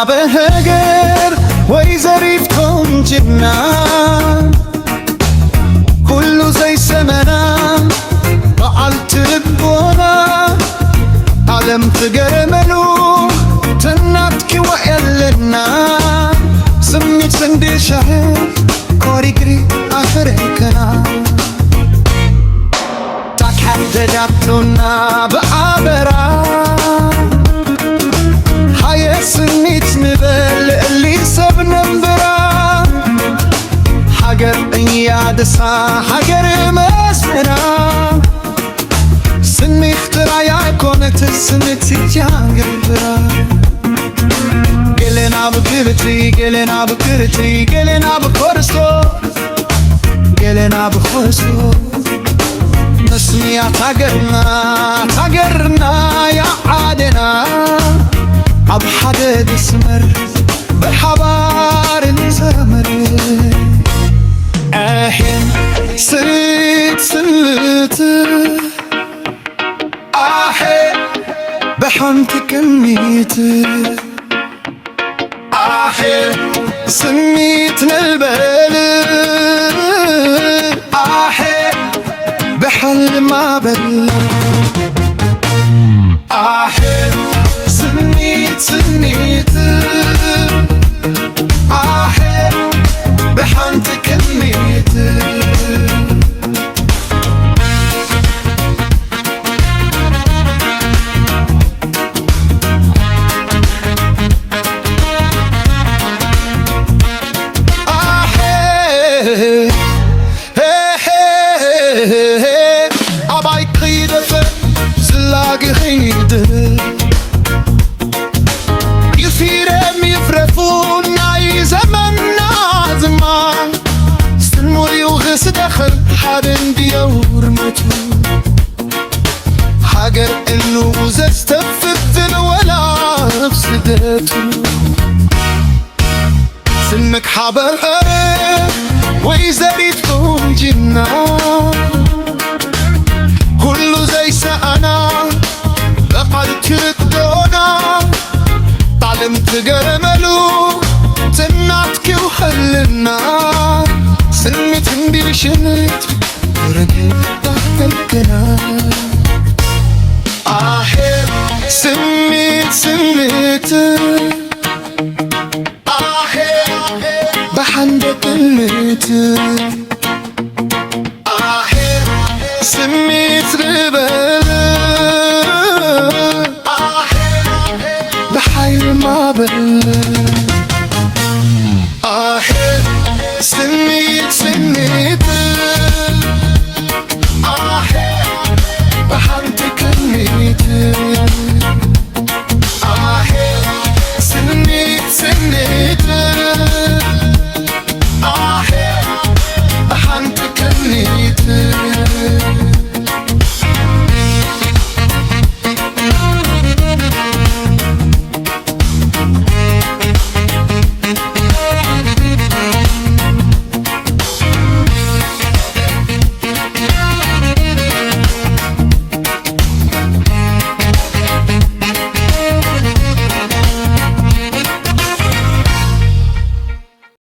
በሀገር ወይዘሪት ቆንጅና ሁሉ ዘይሰመና በዓል ትልቦና ዓለም ትገረመሉ ትናትኪ ወየልና ስሚት ስንዴሻህ ኮሪግሪ አፍሪከና ታካደዳቶና በአበራ ስኒት ንበል እሊ ሰብ ነንብራ ሀገር እያደሳ ሀገር መስመራ ስኒት ጥራያ ኮነት ስኒት ሲጃንግብራ ገለና ብክርቲ ገለና ብክርቲ ገለና ብኮርስቶ ገለና ብኮርስቶ ነስሚያ ታገርና ያዓደና عب حدد اسمر بالحبار نزمر احين سلت احين بحنت كميت احين سميت للبل احين بحل ما بل احين سنيت آحر بحنت كميت آحر أباي قيدة زلاقي خيدة يفيرم يفرفونا يزمنا زمان استنمر يوغس دخل حدن ديور متو حاجر انو زستفت ولا بسدتو سنك حبر ويزريت قنجنا كله زي سأنا بقلت ركدونا ዓለም ትገረመሉ ትናትኪ ውሕልና ስሚት እንቢልሽንት ረግብ ታፈልክና አሄር ስሚት አሄር በሐንደቅልት አሄር ስሚት ልበል ما بل